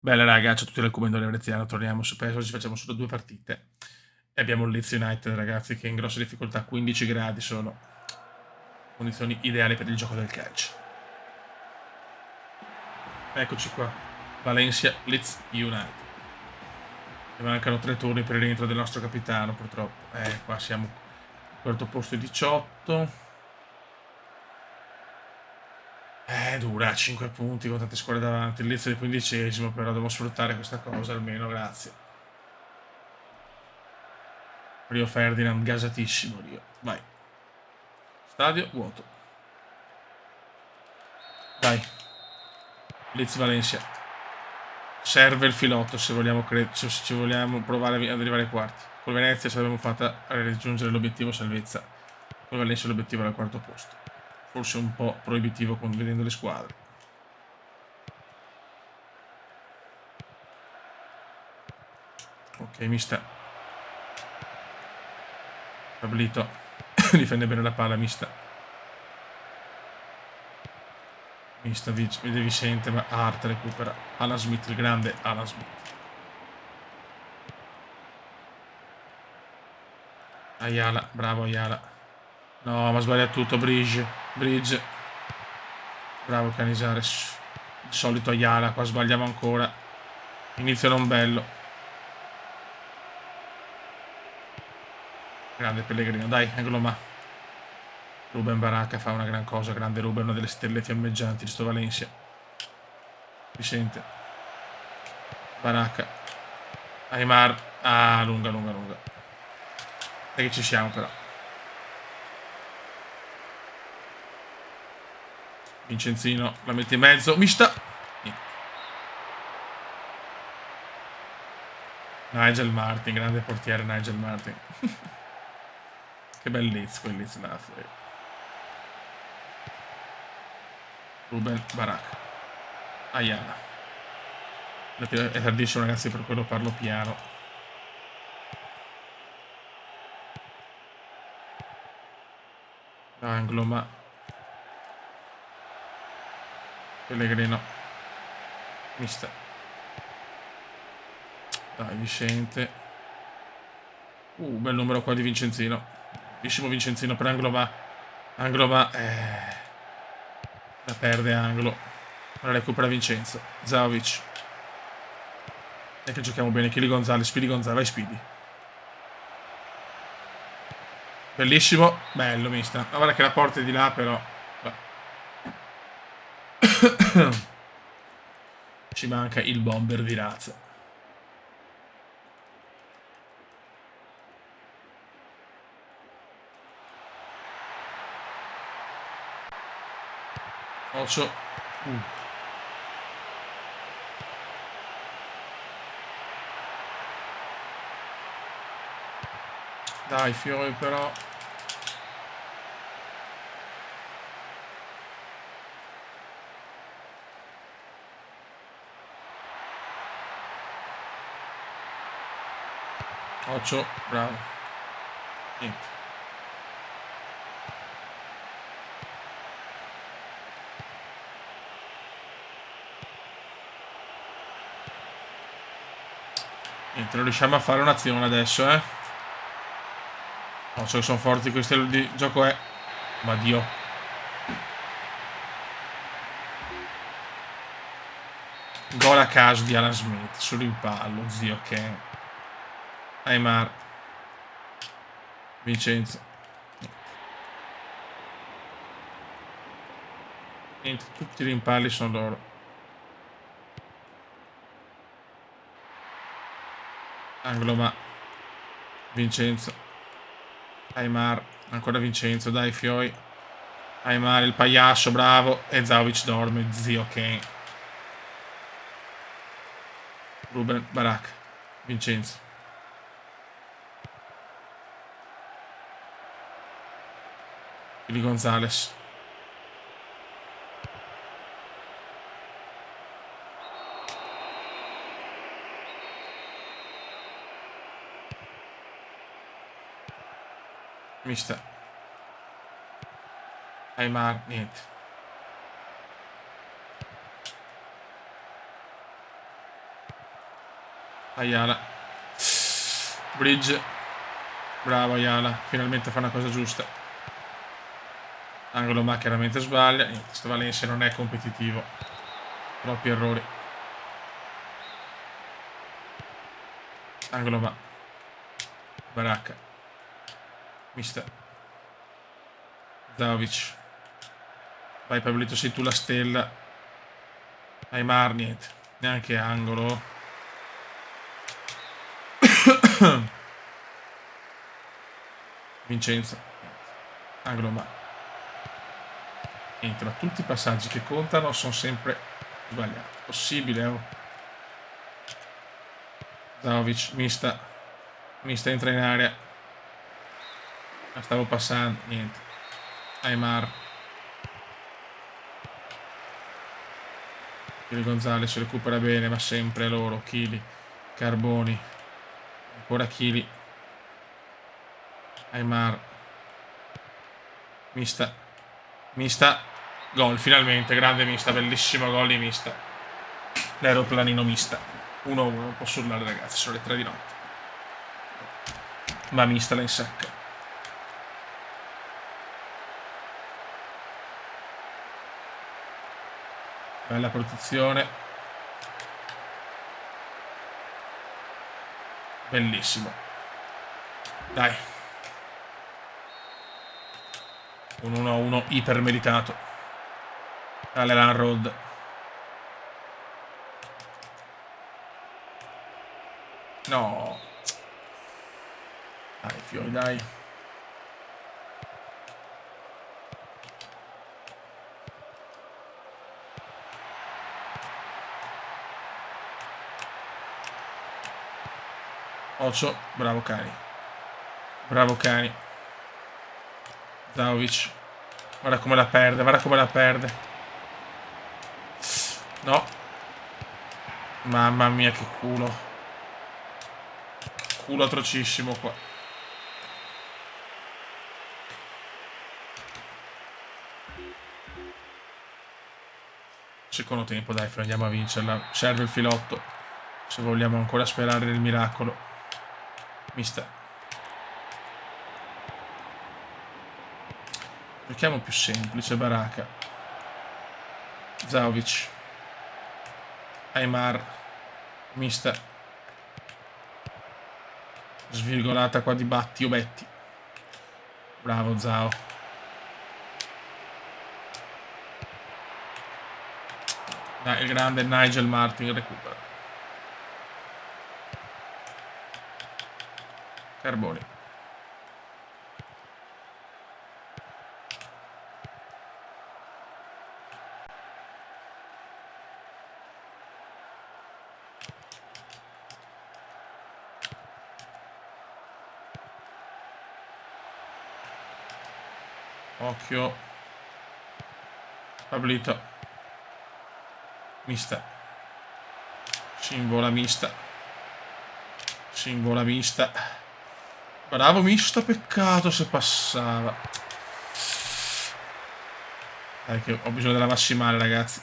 Bella raga, ciao a tutti dal Comandone Veneziano, torniamo su PES, oggi facciamo solo due partite e abbiamo il Leeds United ragazzi che è in grossa difficoltà, 15 gradi sono condizioni ideali per il gioco del calcio. Eccoci qua, Valencia Leeds United. E mancano 3 turni per il rientro del nostro capitano purtroppo, qua siamo al quarto posto e 18. Dura 5 punti con tante squadre davanti, il Leeds è il 15esimo, però devo sfruttare questa cosa almeno, grazie. Rio Ferdinand, gasatissimo Rio, vai. Stadio vuoto. Dai, Leeds Valencia. Serve il filotto se vogliamo, se ci vogliamo provare ad arrivare ai quarti. Con Venezia ce l'abbiamo fatta a raggiungere l'obiettivo salvezza. Con Valencia l'obiettivo era il quarto posto. Forse un po' proibitivo vedendo le squadre. Ok, mista. Pablito. Difende bene la palla, mista. Mista, vede Vicente, ma Art recupera. Alan Smith, il grande Alan Smith. Ayala, bravo Ayala. No, ma sbaglia tutto, Bridge. Bridge. Bravo Canizares. Il solito Ayala, qua sbagliamo ancora. Inizio non bello. Grande Pellegrino, dai, Angloma. Ruben Baracca fa una gran cosa, grande Ruben, una delle stelle fiammeggianti di sto Valencia. Vicente. Baracca. Aymar. Ah, lunga, lunga, lunga. E che ci siamo però. Vincenzino la mette in mezzo. Mista. Nigel Martin, grande portiere Nigel Martin. Che bel Leeds quel Leeds là. Ruben Baracca. Ayala. È tardissimo ragazzi, per quello parlo piano. Angloma. Pellegrino. Mista. Dai, Vicente. Bel numero qua di Vincenzino. Bellissimo Vincenzino per Angloma. Angloma. La perde Anglo. La recupera Vincenzo. Zaovic. E che giochiamo bene. Chili Gonzalez. Speedy Gonzalez. Vai Speedy. Bellissimo. Bello, mista. Ma guarda che la porta è di là, però. Ci manca il bomber di razza. Ocio. Dai, Fiori però. Ocio, bravo. Niente. Niente, non riusciamo a fare un'azione adesso, eh. Ocio che sono forti, questo di gioco è. Ma Dio. Gol a caso di Alan Smith sul rimpallo, zio Ken. Aymar. Vincenzo. Niente, tutti i rimpalli sono loro. Angloma. Vincenzo. Aymar. Ancora Vincenzo, dai Fioi. Aymar, il pagliaccio, bravo. E Zaovic dorme, zio Ken. Ruben Barak. Vincenzo. Fili Gonzalez. Mista. Aymar, niente. Ayala. Bridge. Bravo Ayala, finalmente fa una cosa giusta. Angolo ma chiaramente sbaglia. Niente, questo Valencia non è competitivo. Troppi errori. Angolo ma. Baracca. Mister. Zaovic. Vai Pablito, sei tu la stella. Aimar, niente. Neanche angolo. Vincenzo. Angolo ma. Niente, ma tutti i passaggi che contano sono sempre sbagliati. Possibile, oh. Zaovic, mista. Mista entra in area. La stavo passando, niente. Aimar. Chili Gonzalez recupera bene, ma sempre loro. Chili. Carboni. Ancora Chili. Aimar. Mista. Mista. Gol, finalmente. Grande Mista. Bellissimo gol di Mista. L'aeroplanino Mista. 1-1. Non posso urlare, ragazzi. Sono le 3 di notte. Ma Mista la insacca. Bella protezione. Bellissimo. Dai. Un 1-1 ipermeritato. Allelan Road. No. Dai, fiori, dai. Ocio, bravo Cani. Bravo Cani. Zaovic. Guarda come la perde, guarda come la perde. No. Mamma mia, che culo. Culo atrocissimo qua. Secondo tempo, dai, andiamo a vincerla. Serve il filotto. Se vogliamo ancora sperare nel miracolo. Mister. Giochiamo più semplice, Baracca. Zaovic. Aimar. Mister. Svirgolata qua di Batti o Betti. Bravo Zao. Dai, il grande Nigel Martin recupera. Carboni. Occhio. Pablito. Mista. Singola mista. Singola mista. Bravo Mista, peccato se passava. Dai che ho bisogno della massimale, ragazzi.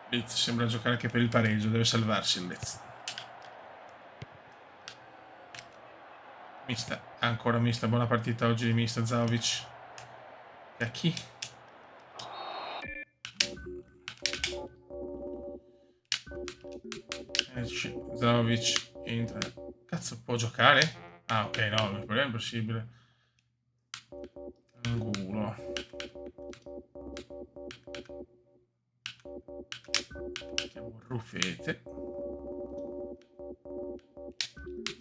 Leeds sembra giocare anche per il pareggio, deve salvarsi il Leeds. Mista, ancora Mista, buona partita oggi di Mista, Zaovic. E a chi? Zaovic entra. Cazzo, può giocare? Ah, ok, no, il problema è impossibile. Angulo. Mettiamo Rufete.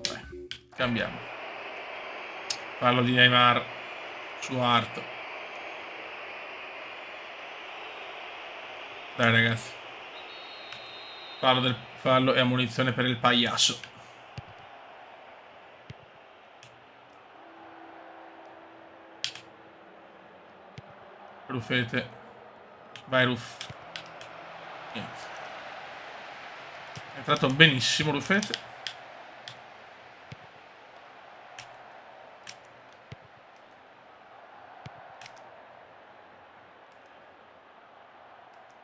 Vai, cambiamo. Fallo di Neymar su Art. Dai ragazzi. Fallo e ammonizione per il pagliasso. Rufete. Vai Ruff. Niente. È entrato benissimo Rufete.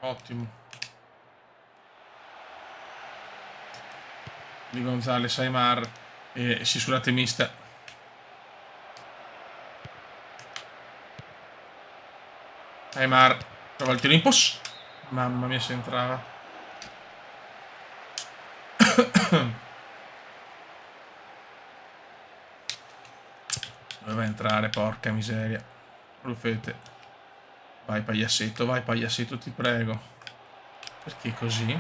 Ottimo. Di Gonzales, Aimar e si scusate mista. Aimar prova il tiro in post. Mamma mia se entrava. Doveva entrare, porca miseria. Rufete. Vai pagliassetto, ti prego. Perché così?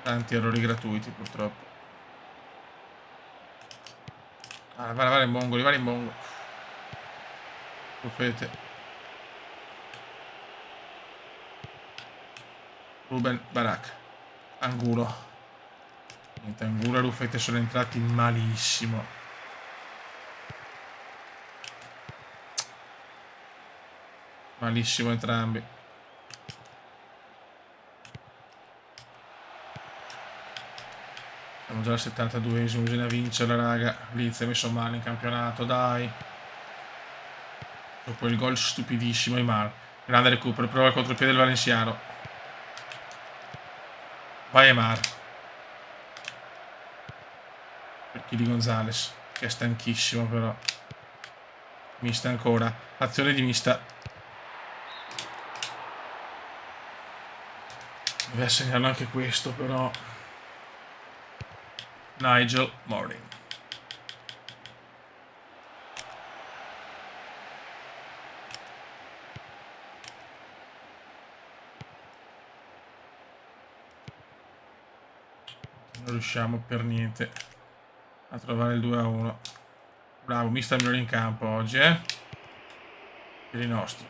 Tanti errori gratuiti purtroppo. Ah, vai in mongoli, vai in mongoli. Rufete. Ruben Barak. Angulo. Niente, Angulo e Rufete sono entrati malissimo. Malissimo entrambi. Siamo già al 72esimo, bisogna vincere, raga. Leeds è messo male in campionato, dai. Dopo il gol stupidissimo Aimar. Grande recupero, prova il contropiede del Valenciano. Vai Aimar. Per chi di Gonzales, che è stanchissimo però. Mista ancora. Azione di Mista. Deve segnarlo anche questo però. Nigel Morning. Non riusciamo per niente a trovare il 2-1. Bravo, Mista migliore in campo oggi, per i nostri.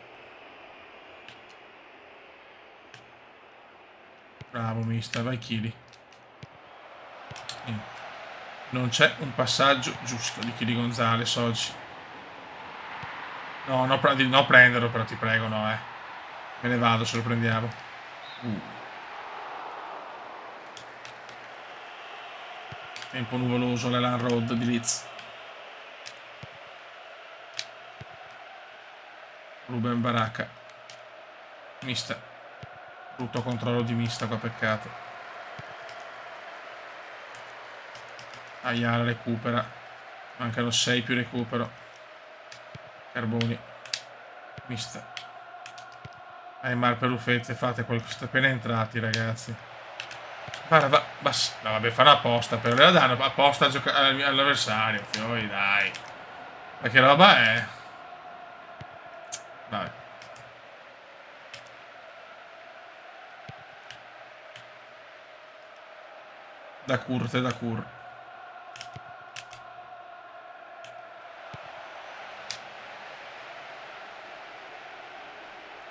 Bravo Mista, vai Chili. Non c'è un passaggio giusto di Chili Gonzales oggi. No, no, no prenderlo però ti prego, no Me ne vado se lo prendiamo. Tempo nuvoloso all'Elan Road di Leeds. Ruben Baracca. Mista. Brutto controllo di Mista qua, peccato. Ayala recupera. Mancano 6 più recupero. Carboni. Mista. Aimar per Rufete, fate qualcosa. Siete appena entrati, ragazzi. No, vabbè, fanno apposta, però la danno apposta all'avversario. Fioi, dai. Ma che roba è? Dai. Da curte, da cur.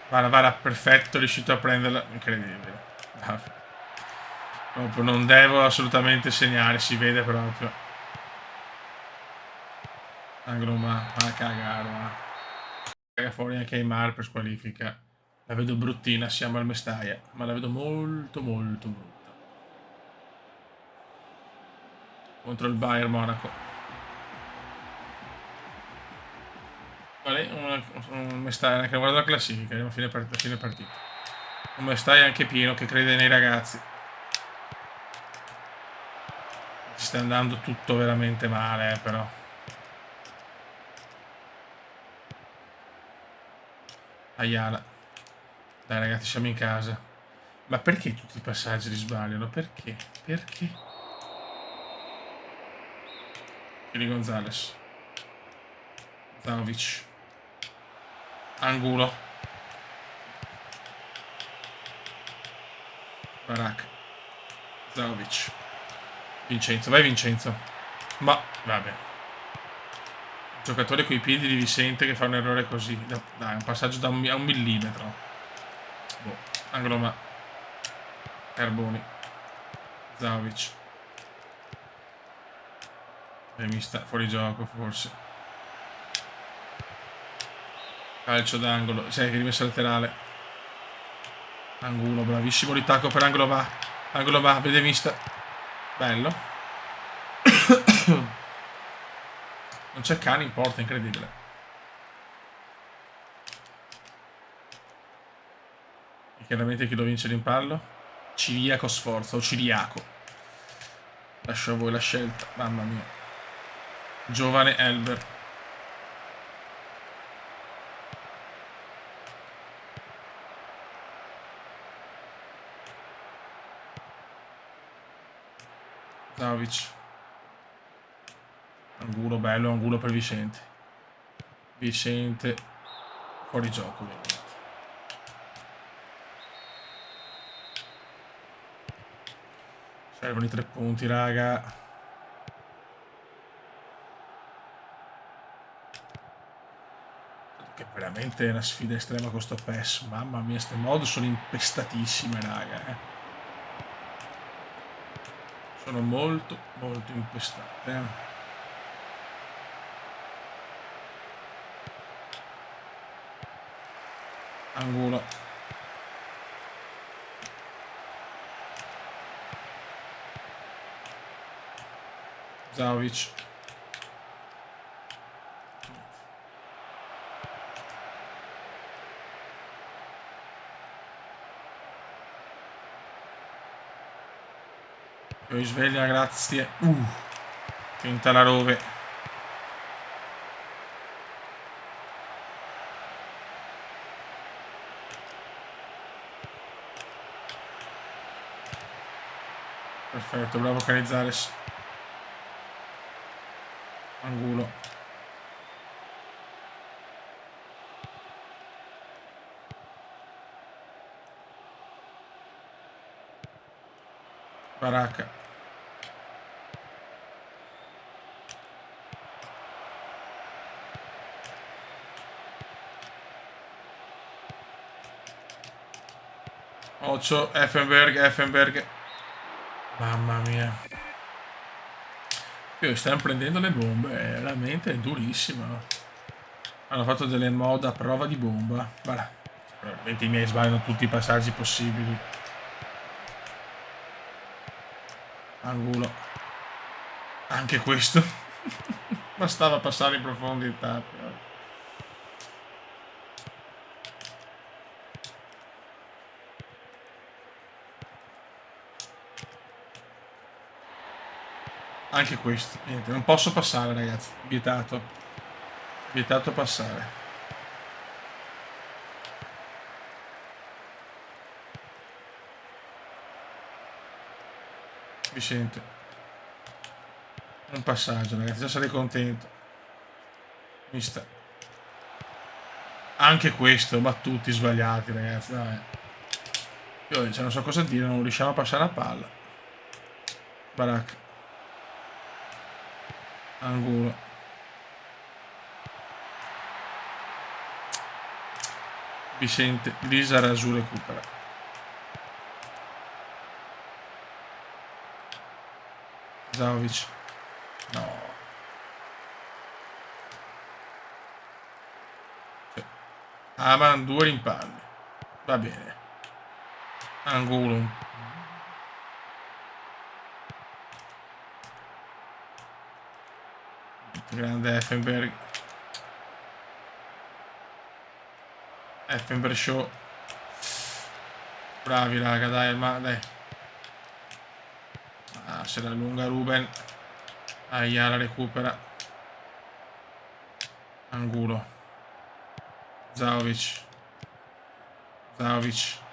Vara, perfetto, riuscito a prenderla. Incredibile. Proprio non devo assolutamente segnare, si vede proprio. Angolo ma a cagare, ma. Caga fuori anche Aimar per squalifica. La vedo bruttina, siamo al Mestalla, ma la vedo molto molto brutta. Contro il Bayern Monaco. Vale, un Mestalla anche guarda la classifica, a fine partita. Un Mestalla anche pieno che crede nei ragazzi. Ci sta andando tutto veramente male, però. Ayala. Dai ragazzi, siamo in casa. Ma perché tutti i passaggi li sbagliano? Perché? Perché? Chili Gonzales. Zanovic. Angulo. Barak. Zanovic. Vincenzo, vai Vincenzo. Ma, vabbè. Giocatore coi piedi di Vicente che fa un errore così. Dai, un passaggio a un millimetro. Boh, angolo ma. Carboni. Zanovic. Mi sta fuori gioco forse. Calcio d'angolo. Sai che rimessa laterale. Angulo, bravissimo ritacco per angolo va. Angolo va, vede vista. Bello. Non c'è cane in porta, incredibile. Chiaramente chi lo vince l'impallo? Ciriaco Sforza o Ciriaco. Lascio a voi la scelta. Mamma mia. Giovane Elber. Zavic. Angulo bello, Angulo per Vicente. Vicente. Fuori gioco ovviamente. Servono i 3 punti, raga. Che veramente è una sfida estrema con sto PES. Mamma mia, ste mod sono impestatissime, raga. Sono molto, molto impestate. Angulo. Zavic. Poi sveglia, grazie. Tenta la Rove. Perfetto, bravo Canizares. Angulo. Baracca. Occhio, Effenberg. Mamma mia. Stanno prendendo le bombe, è veramente durissima. Hanno fatto delle mod a prova di bomba. Guarda, probabilmente i miei sbagliano tutti i passaggi possibili. Angulo. Anche questo. Bastava passare in profondità. Però. Anche questo. Niente, non posso passare, ragazzi. Vietato. Vietato passare. Vicente. Un passaggio, ragazzi. Già sarei contento. Mista. Anche questo, ma tutti sbagliati, ragazzi. Dai. Io non so cosa dire, non riusciamo a passare la palla. Baracca. Angulo. Vicente. Lisa Rasu recupera. Zaovic. No. Aman 2 rimpalli. Va bene. Angulo. Grande Effenberg. Effenberg show. Bravi raga, dai, ma dai. Ah, se la allunga Ruben. Aia, la recupera. Angulo. Zaovic. Zaovic.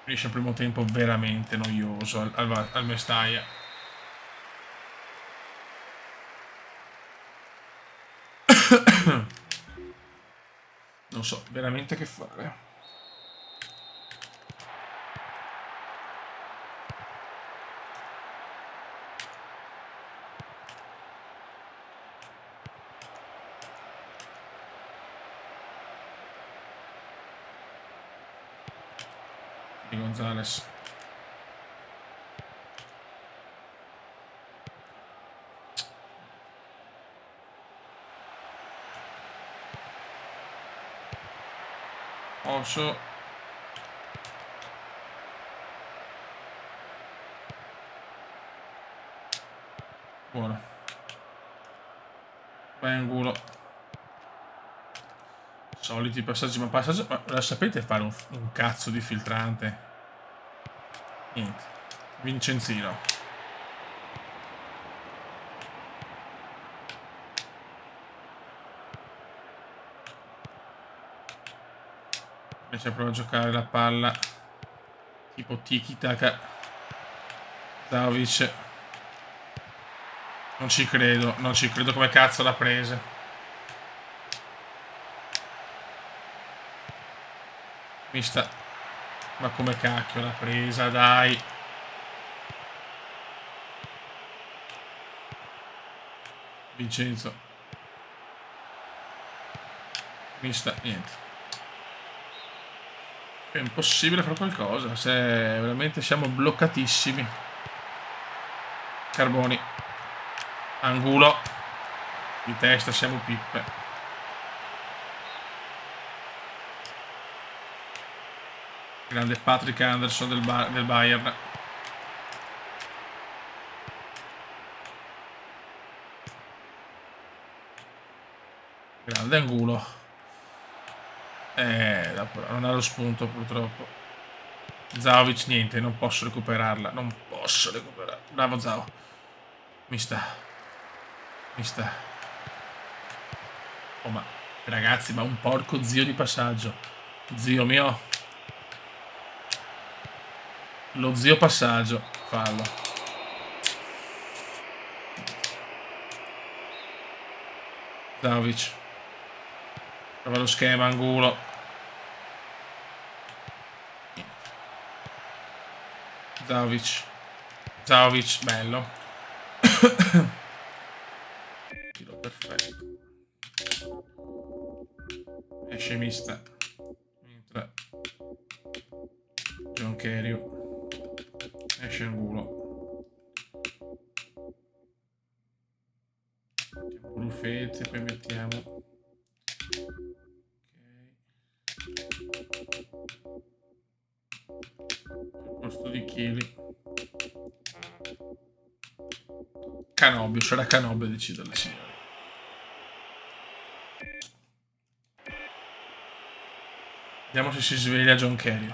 Finisce il primo tempo veramente noioso al Mestalla. Non so veramente che fare. Di Gonzales. Oso. Buono. Vai Angulo. Soliti passaggi, ma passaggio. Ma la sapete fare un cazzo di filtrante? Niente. Vincenzino. Invece prova a giocare la palla. Tipo tiki-taka. Vlahovic. Non ci credo, non ci credo come cazzo l'ha presa. Mista. Ma come cacchio l'ha presa, dai. Vincenzo. Mista, niente. È impossibile fare qualcosa, se veramente siamo bloccatissimi. Carboni. Angulo. Di testa siamo pippe. Grande Patrick Anderson del Bayern. Grande Angulo. Non ha lo spunto purtroppo. Vlahovic niente, non posso recuperarla. Non posso recuperarla. Bravo Zao. Mi sta. Oh ma ragazzi, ma un porco zio di passaggio. Zio mio. Lo zio passaggio. Fallo. Vlahovic. Prova lo schema, Angulo. Vlahovic, bello. Tiro perfetto. Esce Mista. Mentre John Kerry. Esce Angulo. Mettiamo Rufete, poi mettiamo. Al posto di Chili. Canobbio, sarà Canobbio a deciderle, signori. Vediamo se si sveglia John Kerry.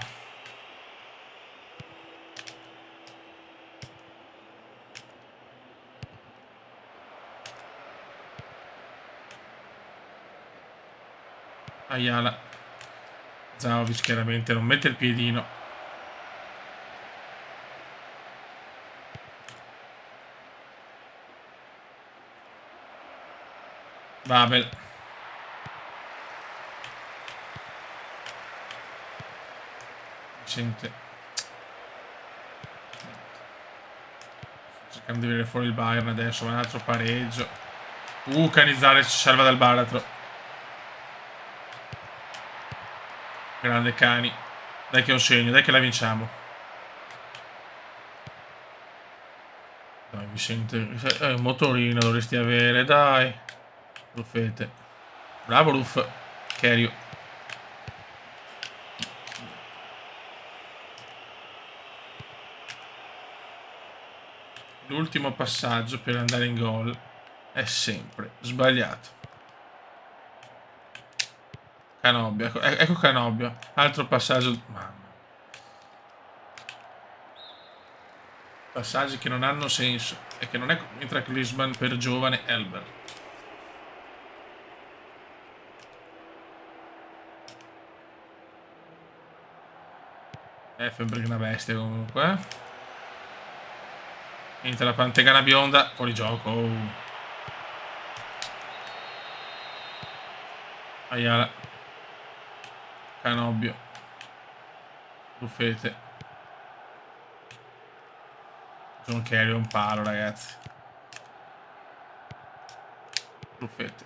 Ayala. Vlahovic chiaramente non mette il piedino. Babel. Vicente. Cercando di venire fuori il Bayern adesso. Un altro pareggio. Canizzare ci salva dal baratro. Grande Cani. Dai che è un segno, dai che la vinciamo. Dai Vicente, un motorino dovresti avere, dai. Ruffete. Bravo Ruff. Kerio. L'ultimo passaggio per andare in gol è sempre sbagliato. Canobbio, ecco Canobbio. Altro passaggio. Mamma. Passaggi che non hanno senso. E che non è mentre Griezmann per giovane Elber. Effenberg una bestia comunque. Entra la pantegana bionda. Fuori gioco. Ayala. Canobbio. Buffete. John Kerry è un palo, ragazzi. Buffete.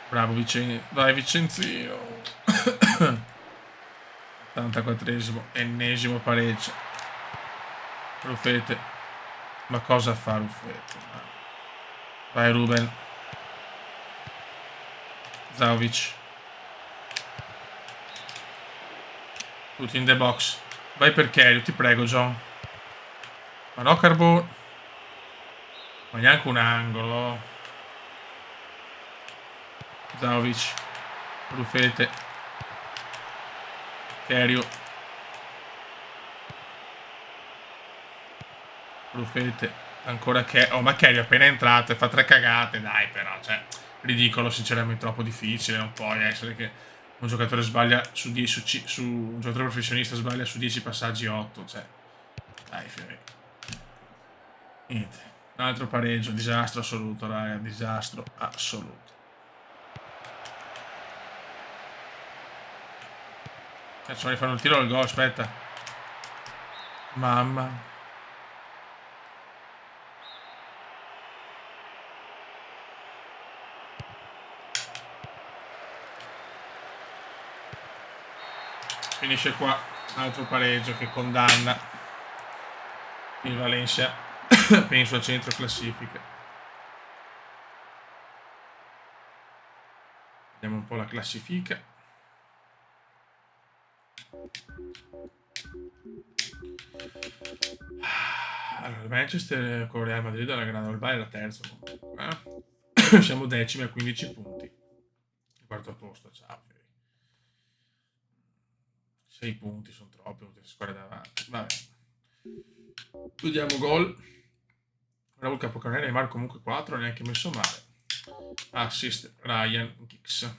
Bravo Vicenzino. Dai Vicenzino. 84esimo. Ennesimo pareggio. Buffete. Ma cosa fa Buffete? Vai Ruben. Vlahovic. Tutti in the box. Vai per Kerio, ti prego John. Ma no Carbone. Ma neanche un angolo. Zaovic. Rufete. Kerio. Rufete. Ancora che... Oh, ma Kerio è appena entrato e fa 3 cagate. Dai, però, cioè... Ridicolo, sinceramente, troppo difficile. Non può essere che un giocatore sbaglia su 10... Su un giocatore professionista sbaglia su 10 passaggi 8. Cioè... Dai, Fiori. Niente. Un altro pareggio. Disastro assoluto, raga. Disastro assoluto. Cazzo, mi fanno il tiro al gol, aspetta. Mamma. Finisce qua. Altro pareggio che condanna il Valencia. Penso a centro classifica. Vediamo un po' la classifica. Allora, il Manchester con Real Madrid alla grande, il Bayern era terzo comunque. Siamo decimi a 15 punti. Il quarto posto, ciao. 6 punti sono troppi, tutte le squadre davanti. Vabbè. Vediamo gol. Bravo il capocannoniere Neymar comunque 4, neanche messo male. Assist Ryan Giggs.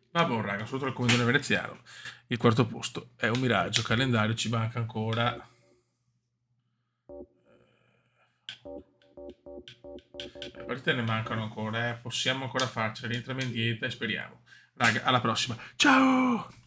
Vabbè, raga, sotto il comandone veneziano. Il quarto posto è un miraggio. Calendario ci manca ancora. Le partite ne mancano ancora, Possiamo ancora farcela. Rientriamo in dieta e speriamo. Raga, alla prossima. Ciao!